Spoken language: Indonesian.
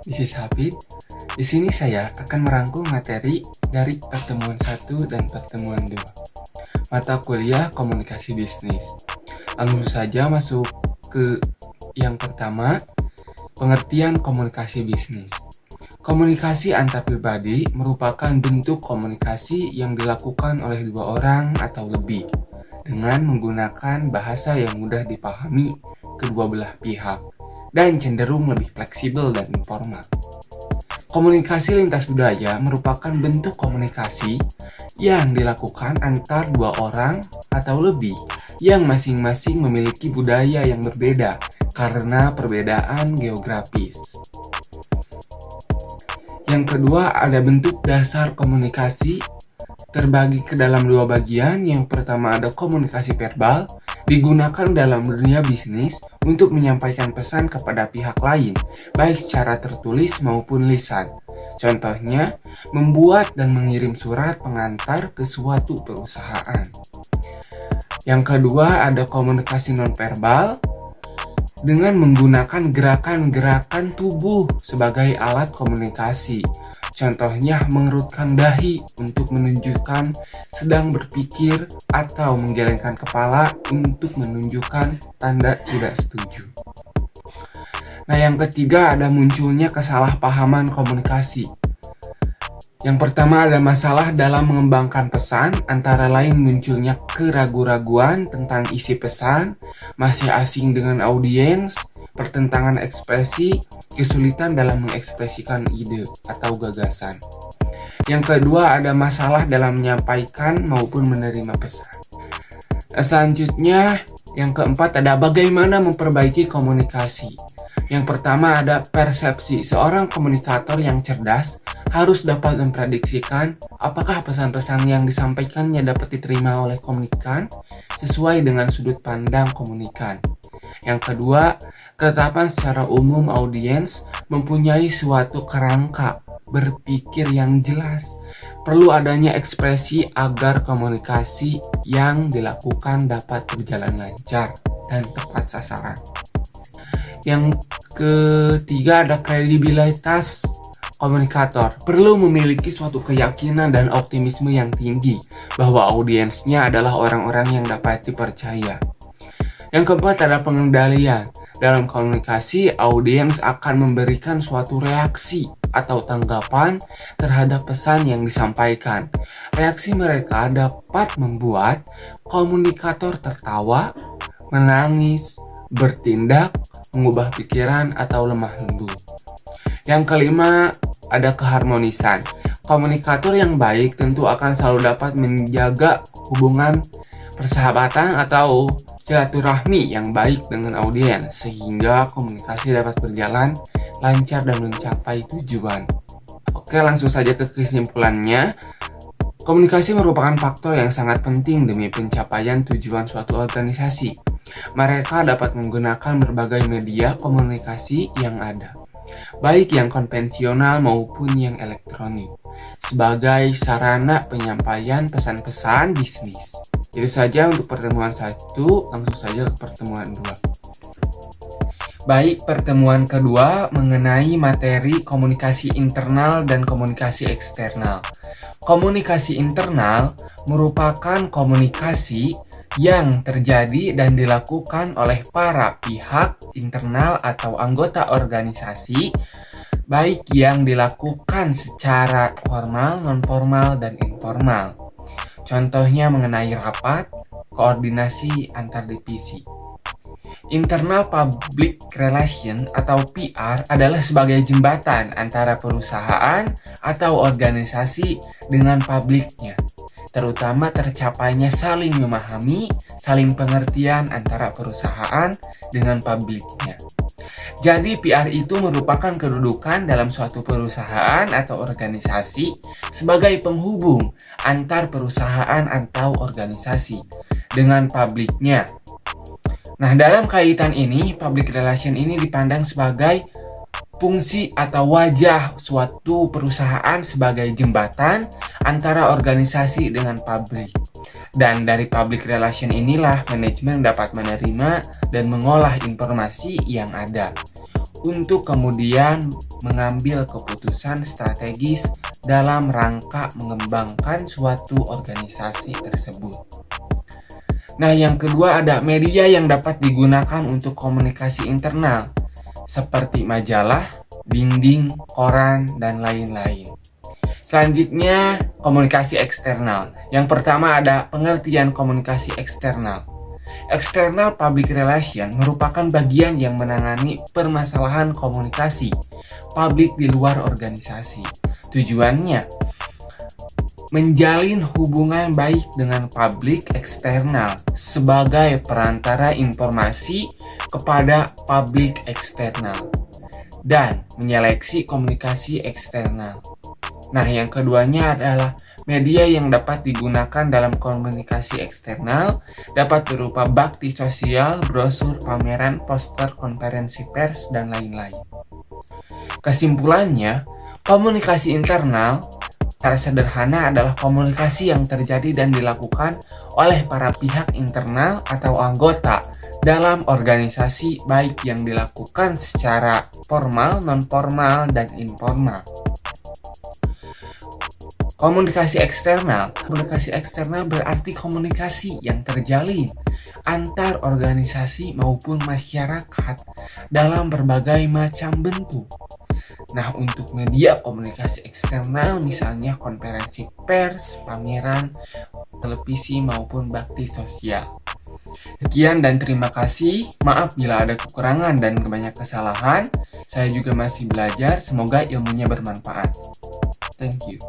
This is Hafid. Di sini saya akan merangkum materi dari pertemuan 1 dan pertemuan 2. Mata kuliah komunikasi bisnis. Langsung saja masuk ke yang pertama, pengertian komunikasi bisnis. Komunikasi antar pribadi merupakan bentuk komunikasi yang dilakukan oleh dua orang atau lebih dengan menggunakan bahasa yang mudah dipahami kedua belah pihak dan cenderung lebih fleksibel dan informal. Komunikasi lintas budaya merupakan bentuk komunikasi yang dilakukan antar dua orang atau lebih yang masing-masing memiliki budaya yang berbeda karena perbedaan geografis. Yang kedua, ada bentuk dasar komunikasi terbagi ke dalam dua bagian. Yang pertama ada komunikasi verbal, digunakan dalam dunia bisnis untuk menyampaikan pesan kepada pihak lain, baik secara tertulis maupun lisan. Contohnya, membuat dan mengirim surat pengantar ke suatu perusahaan. Yang kedua ada komunikasi nonverbal, dengan menggunakan gerakan-gerakan tubuh sebagai alat komunikasi. Contohnya mengerutkan dahi untuk menunjukkan sedang berpikir atau menggelengkan kepala untuk menunjukkan tanda tidak setuju. Nah, yang ketiga ada munculnya kesalahpahaman komunikasi. Yang pertama ada masalah dalam mengembangkan pesan, antara lain munculnya keraguan-raguan tentang isi pesan, masih asing dengan audiens, pertentangan ekspresi, kesulitan dalam mengekspresikan ide atau gagasan. Yang kedua ada masalah dalam menyampaikan maupun menerima pesan. Selanjutnya yang keempat ada bagaimana memperbaiki komunikasi. Yang pertama ada persepsi. Seorang komunikator yang cerdas harus dapat memprediksikan apakah pesan-pesan yang disampaikannya dapat diterima oleh komunikan sesuai dengan sudut pandang komunikan. Yang kedua, ketetapan secara umum audiens mempunyai suatu kerangka berpikir yang jelas. Perlu adanya ekspresi agar komunikasi yang dilakukan dapat berjalan lancar dan tepat sasaran. Yang ketiga ada kredibilitas komunikator. Perlu memiliki suatu keyakinan dan optimisme yang tinggi bahwa audiensnya adalah orang-orang yang dapat dipercaya. Yang keempat ada pengendalian. Dalam komunikasi, audiens akan memberikan suatu reaksi atau tanggapan terhadap pesan yang disampaikan. Reaksi mereka dapat membuat komunikator tertawa, menangis, bertindak, mengubah pikiran, atau lemah lembut. Yang kelima, ada keharmonisan. Komunikator yang baik tentu akan selalu dapat menjaga hubungan persahabatan atau silaturahmi yang baik dengan audiens sehingga komunikasi dapat berjalan lancar dan mencapai tujuan. Oke, langsung saja ke kesimpulannya. Komunikasi merupakan faktor yang sangat penting demi pencapaian tujuan suatu organisasi. Mereka dapat menggunakan berbagai media komunikasi yang ada, baik yang konvensional maupun yang elektronik, sebagai sarana penyampaian pesan-pesan bisnis. Itu saja untuk pertemuan 1, langsung saja ke pertemuan 2. Baik, pertemuan kedua mengenai materi komunikasi internal dan komunikasi eksternal. Komunikasi internal merupakan komunikasi yang terjadi dan dilakukan oleh para pihak internal atau anggota organisasi, baik yang dilakukan secara formal, non-formal, dan informal. Contohnya mengenai rapat, koordinasi antar divisi. Internal Public Relation atau PR adalah sebagai jembatan antara perusahaan atau organisasi dengan publiknya, terutama tercapainya saling memahami, saling pengertian antara perusahaan dengan publiknya. Jadi PR itu merupakan kedudukan dalam suatu perusahaan atau organisasi sebagai penghubung antar perusahaan atau organisasi dengan publiknya. Nah, dalam kaitan ini, public relation ini dipandang sebagai fungsi atau wajah suatu perusahaan sebagai jembatan antara organisasi dengan publik. Dan dari public relation inilah manajemen dapat menerima dan mengolah informasi yang ada untuk kemudian mengambil keputusan strategis dalam rangka mengembangkan suatu organisasi tersebut. Nah, yang kedua ada media yang dapat digunakan untuk komunikasi internal, seperti majalah, dinding, koran, dan lain-lain. Selanjutnya, komunikasi eksternal. Yang pertama ada pengertian komunikasi eksternal. External Public Relation merupakan bagian yang menangani permasalahan komunikasi publik di luar organisasi. Tujuannya menjalin hubungan baik dengan publik eksternal sebagai perantara informasi kepada publik eksternal dan menyeleksi komunikasi eksternal. Nah, yang keduanya adalah media yang dapat digunakan dalam komunikasi eksternal dapat berupa bakti sosial, brosur, pameran, poster, konferensi pers, dan lain-lain. Kesimpulannya, komunikasi internal secara sederhana adalah komunikasi yang terjadi dan dilakukan oleh para pihak internal atau anggota dalam organisasi, baik yang dilakukan secara formal, non-formal, dan informal. Komunikasi eksternal berarti komunikasi yang terjalin antar organisasi maupun masyarakat dalam berbagai macam bentuk. Nah, untuk media komunikasi eksternal misalnya konferensi pers, pameran, televisi maupun bakti sosial. Sekian dan terima kasih. Maaf bila ada kekurangan dan banyak kesalahan. Saya juga masih belajar. Semoga ilmunya bermanfaat. Thank you.